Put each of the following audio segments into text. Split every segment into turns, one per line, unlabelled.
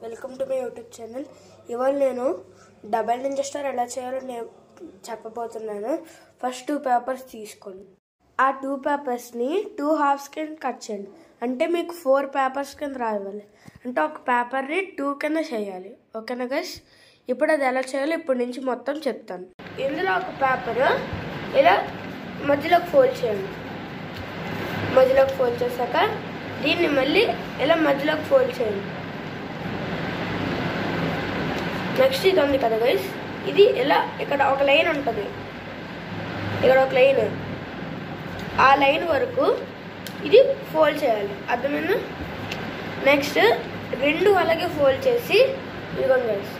Welcome to my YouTube channel. ఇవాళ నేను double ninja star ఎలా చేయాలో నేను చెప్పబోతున్నాను. ఫస్ట్ 2 పేపర్స్ తీసుకోండి. ఆ 2 పేపర్స్ని 2 హాఫ్స్ కింద కట్ చేయండి. అంటే మీకు 4 పేపర్స్ కింద రావాలి. అంటే ఒక పేపర్ని 2 కింద చేయాలి. ఓకేనా గైస్? ఇప్పుడు అది ఎలా చేయాలో ఇప్పటి నుంచి మొత్తం చెప్తాను. ఇందులో ఒక పేపర్ ఇలా మధ్యలోకి ఫోల్డ్ చేయండి. మధ్యలోకి ఫోల్డ్ చేశాక దీన్ని మళ్ళీ ఇలా మధ్యలోకి ఫోల్డ్ చేయండి. నెక్స్ట్ ఇది ఉంది కదా గైస్, ఇది ఇలా ఇక్కడ ఒక లైన్ ఉంటుంది, ఇక్కడ ఒక లైన్, ఆ లైన్ వరకు ఇది ఫోల్డ్ చేయాలి. అర్థమైనా? నెక్స్ట్ 2 అలాగే ఫోల్డ్ చేసి ఇదిగోండి గైస్.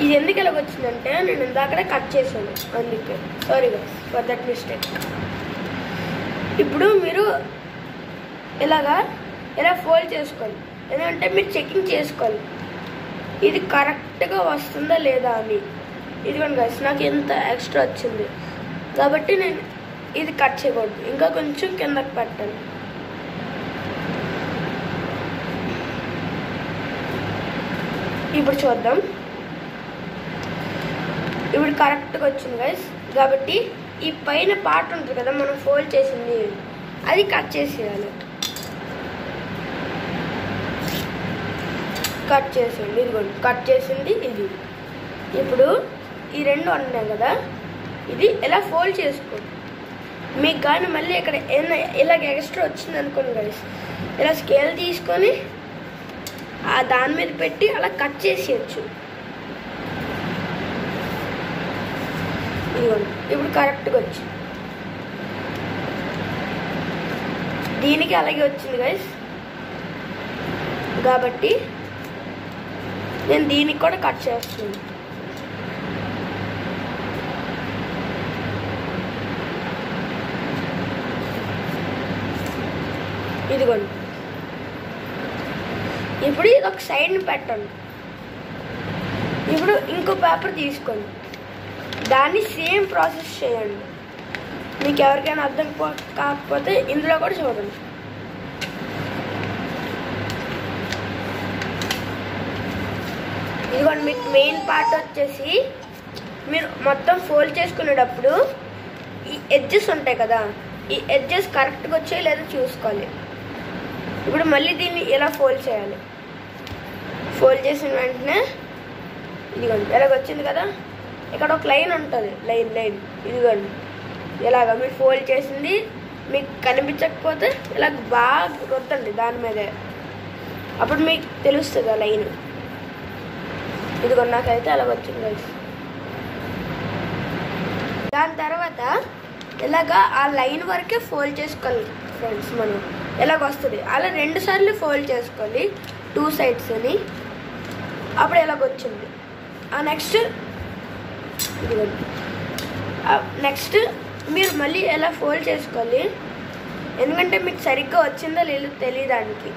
ఇది ఎందుకు ఇలాగ వచ్చిందంటే నేను ఇందాకడే కట్ చేశాను, అందుకే sorry guys for that mistake. ఇప్పుడు మీరు ఇలా ఫోల్డ్ చేసుకోండి. ఎందుకంటే మీరు చెకింగ్ చేసుకోవాలి ఇది కరెక్ట్గా వస్తుందా లేదా అని. ఇదిగోండి గైస్, నాకు ఎంత ఎక్స్ట్రా వచ్చింది కాబట్టి నేను ఇది కట్ చేయకూడదు, ఇంకా కొంచెం కిందకి పెట్టాలి. ఇప్పుడు చూద్దాం. ఇప్పుడు కరెక్ట్గా వచ్చింది గైస్. కాబట్టి ఈ పైన పార్ట్ ఉంటుంది కదా మనం ఫోల్డ్ చేసింది, అది కట్ చేసేయాలి. కట్ చేసింది, ఇదిగోండి కట్ చేసింది ఇది. ఇప్పుడు ఈ 2 ఉన్నాయి కదా, ఇది ఇలా ఫోల్డ్ చేసుకోండి. మీకు కానీ మళ్ళీ ఇక్కడ ఇలాగ ఎక్స్ట్రా వచ్చింది అనుకోండి గైస్, ఇలా స్కేల్ తీసుకొని దాని మీద పెట్టి అలా కట్ చేసేయచ్చు. ఇదిగోండి ఇప్పుడు కరెక్ట్గా వచ్చింది. దీనికి అలాగే వచ్చింది గైస్. కాబట్టి నేను దీనికి కూడా కట్ చేస్తున్నాను. ఇదిగోండి. ఇప్పుడు ఇది ఒక సైడ్ని పెట్టండి. ఇప్పుడు ఇంకో పేపర్ తీసుకోండి, దాన్ని సేమ్ ప్రాసెస్ చేయండి. మీకు ఎవరికైనా అర్థం కాకపోతే ఇందులో కూడా చూడండి. ఇదిగోండి, మీకు మెయిన్ పార్ట్ వచ్చేసి మీరు మొత్తం ఫోల్డ్ చేసుకునేటప్పుడు ఈ ఎడ్జెస్ ఉంటాయి కదా, ఈ ఎడ్జెస్ కరెక్ట్గా వచ్చాయి లేదో చూసుకోవాలి. ఇప్పుడు మళ్ళీ దీన్ని ఇలా ఫోల్డ్ చేయాలి. ఫోల్డ్ చేసిన వెంటనే ఇదిగోండి ఇలాగ వచ్చింది కదా, ఇక్కడ ఒక లైన్ ఉంటుంది, లైన్ ఇదిగోండి ఇలాగ మీరు ఫోల్డ్ చేసింది మీకు కనిపించకపోతే ఇలా బాగా రుద్దండి దాని మీదే, అప్పుడు మీకు తెలుస్తుంది ఆ లైన్. ఇదిగోండి నాకైతే అలాగ వచ్చింది గైస్. దాని తర్వాత ఇలాగా ఆ లైన్ వరకే ఫోల్డ్ చేసుకోవాలి ఫ్రెండ్స్. మనం ఇలాగ వస్తుంది, అలా 2 సార్లు ఫోల్డ్ చేసుకోవాలి 2 సైడ్స్ అని, అప్పుడు ఇలాగ వచ్చింది. నెక్స్ట్ మీరు మళ్ళీ ఎలా ఫోల్డ్ చేసుకోవాలి, ఎందుకంటే మీకు సరిగ్గా వచ్చిందో లేదో తెలియడానికి.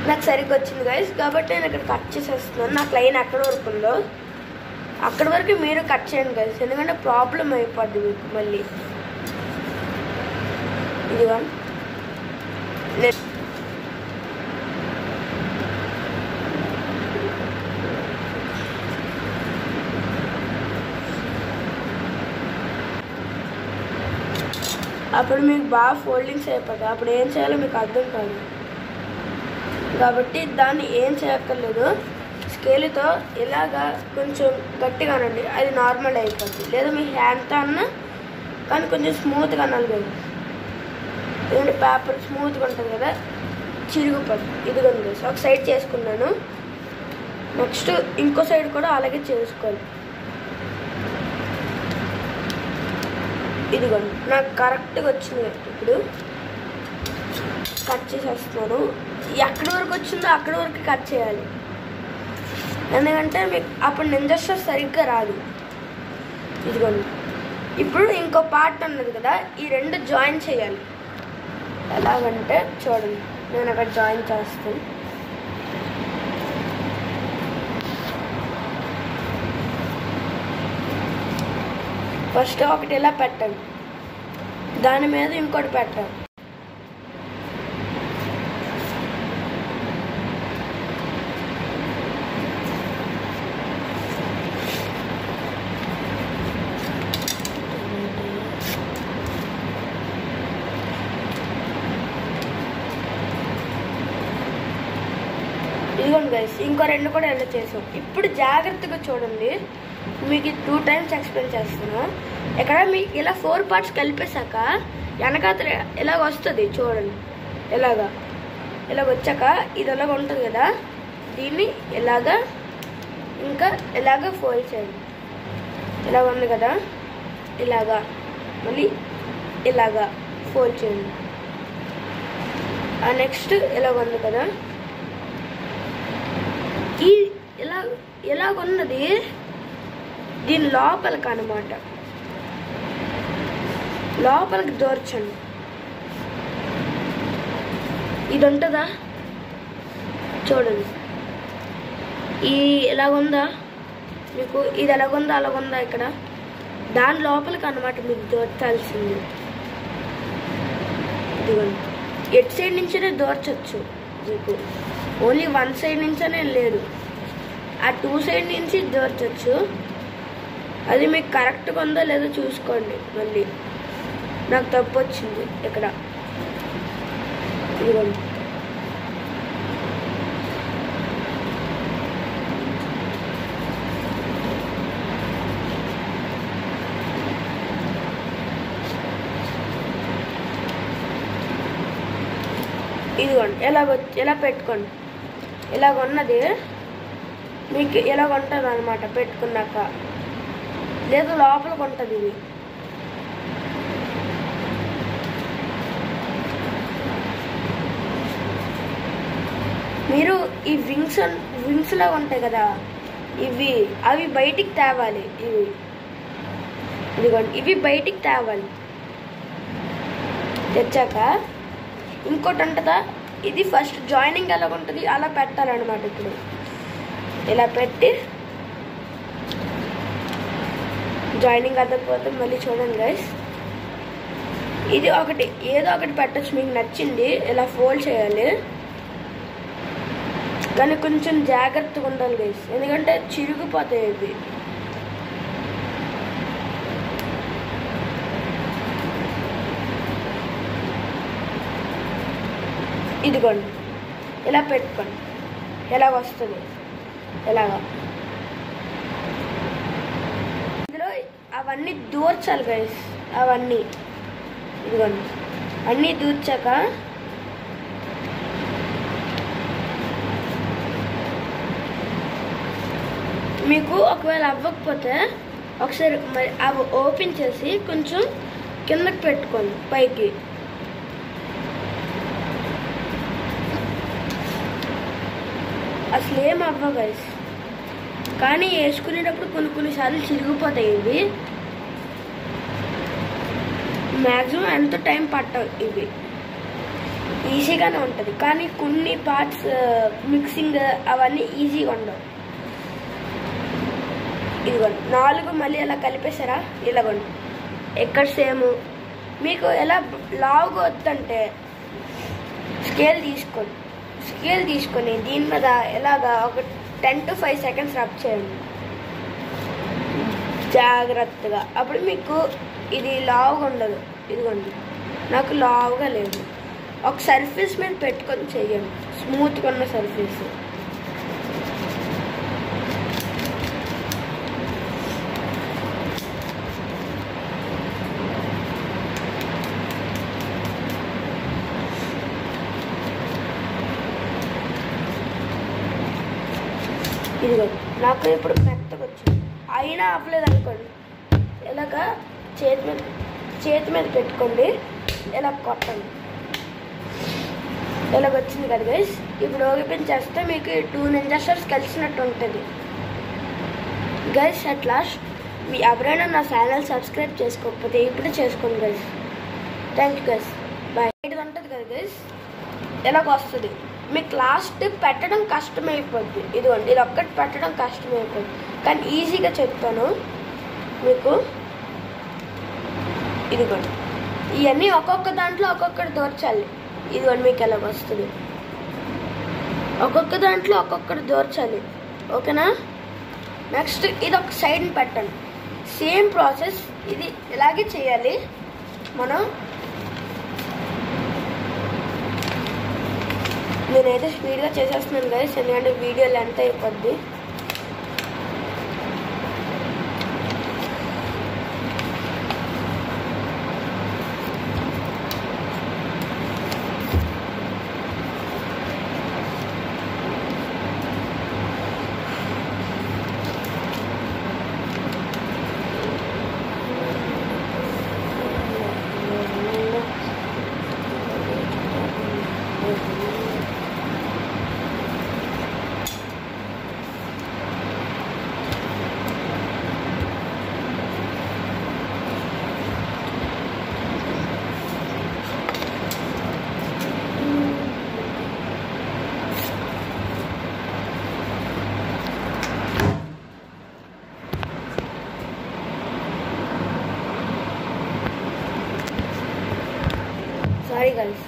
నాకు సరిగ్గా వచ్చింది గైస్, కాబట్టి నేను ఇక్కడ కట్ చేసేస్తున్నాను. నాకు లైన్ ఎక్కడ వరకు ఉందో అక్కడి వరకు మీరు కట్ చేయండి గైస్, ఎందుకంటే ప్రాబ్లం అయిపోద్ది మీకు మళ్ళీ. ఇదిగో అప్పుడు మీకు బాగా ఫోల్డింగ్స్ అయిపోతాయి, అప్పుడు ఏం చేయాలో మీకు అర్థం కాదు. కాబట్టి దాన్ని ఏం చేయక్కర్లేదు, స్కేల్తో ఇలాగా కొంచెం గట్టిగా అనండి, అది నార్మల్ అయిపోద్ది. లేదా మీ హ్యాండ్తో అన్నా కానీ కొంచెం స్మూత్గా అనాలి కదా, ఎందుకంటే పేపర్ స్మూత్గా ఉంటుంది కదా, చిరిగిపోద్ది. ఇదిగోండి గైస్, ఒక సైడ్ చేసుకున్నాను. నెక్స్ట్ ఇంకో సైడ్ కూడా అలాగే చేసుకోవాలి. ఇదిగోండి నాకు కరెక్ట్గా వచ్చింది. ఇప్పుడు కట్ చేసేస్తున్నాను. ఎక్కడి వరకు వచ్చిందో అక్కడి వరకు కట్ చేయాలి, ఎందుకంటే మీకు అప్పుడు నింజా స్టార్ సరిగ్గా రాదు. ఇదిగోండి ఇప్పుడు ఇంకో పార్ట్ అన్నది కదా, ఈ 2 జాయిన్ చేయాలి. ఎలాగంటే చూడండి, నేను అక్కడ జాయిన్ చేస్తాను. ఫస్ట్ ఒకటి ఇలా పెట్టండి, దాని మీద ఇంకోటి పెట్టండి. ఇదిగోండి గైస్, ఇంకో 2 కూడా ఇలా చేసాం. ఇప్పుడు జాగ్రత్తగా చూడండి, మీకు 2 టైమ్స్ ఎక్స్ప్లెయిన్ చేస్తాను. ఇక్కడ మీకు ఇలా 4 పార్ట్స్ కలిపేశాక వెనకాతల ఇలాగ వస్తుంది చూడండి. ఇలాగ వచ్చాక ఇది ఇలాగ ఉంటుంది కదా, దీన్ని ఇలాగా ఇంకా ఇలాగ ఫోల్డ్ చేయండి. ఇలాగ ఉంది కదా, ఇలాగా మళ్ళీ ఇలాగా ఫోల్డ్ చేయండి. నెక్స్ట్ ఇలాగ ఉంది కదా, ఈ ఇలాగున్నది దీని లోపలికి అన్నమాట, లోపలికి దూర్చండి. ఇది ఉంటుందా చూడండి, ఇలాగుందా మీకు, ఇది ఎలాగుందా అలాగుందా, ఇక్కడ దాని లోపలికి అన్నమాట మీకు దూర్చాల్సింది. ఇదిగోండి, ఎటు సైడ్ నుంచే దూర్చచ్చు మీకు, ఓన్లీ 1 సైడ్ నుంచనే లేదు, ఆ 2 సైడ్ నుంచి దూర్చచ్చు. అది మీకు కరెక్ట్గా ఉందో లేదో చూసుకోండి. మళ్ళీ నాకు తప్పు వచ్చింది ఇక్కడ. ఇదిగోండి, ఇదిగోండి ఇలా పెట్టుకోండి. ఇలాగ ఉన్నది మీకు ఇలాగ ఉంటుంది అనమాట పెట్టుకున్నాక, లేదు లోపలికి ఉంటుంది ఇది. మీరు ఈ వింగ్స్ లాగా ఉంటాయి కదా, అవి బయటికి తేవాలి. ఇదిగోండి, ఇవి బయటికి తేవాలి. తెచ్చాక ఇంకోటి ఉంటుందా, ఇది ఫస్ట్ జాయినింగ్ ఎలా ఉంటుంది అలా పెట్టాలన్నమాట. ఇప్పుడు ఇలా పెట్టి జాయినింగ్ అవ్వకపోతే మళ్ళీ చూడండి గైస్, ఇది ఒకటి ఏదో ఒకటి పెట్టచ్చు మీకు నచ్చింది. ఇలా ఫోల్డ్ చేయాలి, కానీ కొంచెం జాగ్రత్తగా ఉండాలి గైస్, ఎందుకంటే చిరిగిపోతాయి ఇవి. ఇదిగోండి, ఇలా పెట్టుకోండి, ఎలా వస్తుంది ఎలాగా. ఇందులో అవన్నీ దూర్చాలి గైస్, అవన్నీ ఇదిగోండి అన్నీ దూర్చాక మీకు ఒకవేళ అవ్వకపోతే ఒకసారి మరి అవి ఓపెన్ చేసి కొంచెం కిందకి పెట్టుకోండి పైకి. అసలు ఏం అవ్వ గైస్, కానీ వేసుకునేటప్పుడు కొన్నిసార్లు చిరిగిపోతాయి ఇవి. మ్యాక్సిమం ఎంత టైం పట్టవు, ఇవి ఈజీగానే ఉంటుంది. కానీ కొన్ని పార్ట్స్ మిక్సింగ్ అవన్నీ ఈజీగా ఉండవు. ఇదిగోండి 4 మళ్ళీ ఎలా కలిపేసారా, ఇలాగోండి ఎక్కడ సేమ్. మీకు ఎలా లావుగా వద్దంటే స్కేల్ తీసుకొని దీని మీద ఎలాగా ఒక 10 to 5 seconds రబ్ చేయండి జాగ్రత్తగా. అప్పుడు మీకు ఇది లావుగా ఉండదు. ఇదిగోండి నాకు లావుగా లేదు. ఒక సర్ఫేస్ మీద పెట్టుకొని చేయండి, స్మూత్గా ఉన్న సర్ఫేస్. ఇదిగో నాకు ఇప్పుడు మెత్తగా వచ్చింది, అయినా అవ్వలేదు అనుకోండి, ఇలాగా చేతి మీద పెట్టుకోండి, ఇలా కొట్టండి. ఇలాగ వచ్చింది కదా గైస్. ఇప్పుడు ఓపెన్ చేస్తే మీకు 2 ninja stars కలిసినట్టు ఉంటుంది గైస్. అట్ లాస్ట్ మీ ఎవరైనా నా ఛానల్ సబ్స్క్రైబ్ చేసుకోకపోతే ఇప్పుడు చేసుకోండి guys. Thank you guys, bye. ఇది ఉంటుంది కదా గైస్, ఇలాగ వస్తుంది. మీకు లాస్ట్ పెట్టడం కష్టమైపోద్ది. ఇదిగోండి ఇది ఒక్కటి పెట్టడం కష్టమైపోద్ది, కానీ ఈజీగా చెప్తాను మీకు. ఇదిగోండి ఇవన్నీ ఒక్కొక్క దాంట్లో ఒక్కొక్కటి దూర్చాలి. ఇదిగోండి మీకు ఎలాగ వస్తుంది, ఒక్కొక్క దాంట్లో ఒక్కొక్కటి దూర్చాలి. ఓకేనా? నెక్స్ట్ ఇది ఒక సైడ్ పెట్టండి. సేమ్ ప్రాసెస్ ఇది ఇలాగే చేయాలి మనం. నేనైతే స్పీడ్గా చేసేస్తున్నాను గైస్, ఎందుకంటే వీడియో లెంత్ అయిపోద్ది. Sorry guys.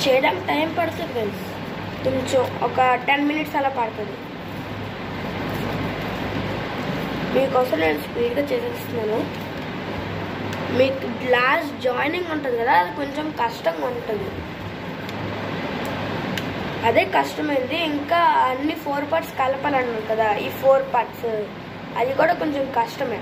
చేయడానికి టైం పడుతుంది గైస్, కొంచెం ఒక 10 minutes అలా పడుతుంది. మీకోసం నేను స్పీడ్గా చేసేస్తున్నాను. మీకు గ్లాస్ జాయినింగ్ ఉంటుంది కదా, అది కొంచెం కష్టంగా ఉంటుంది. అదే కష్టమైంది. ఇంకా అన్ని 4 parts కలపాలన్నారు కదా, ఈ 4 parts అది కూడా కొంచెం కష్టమే.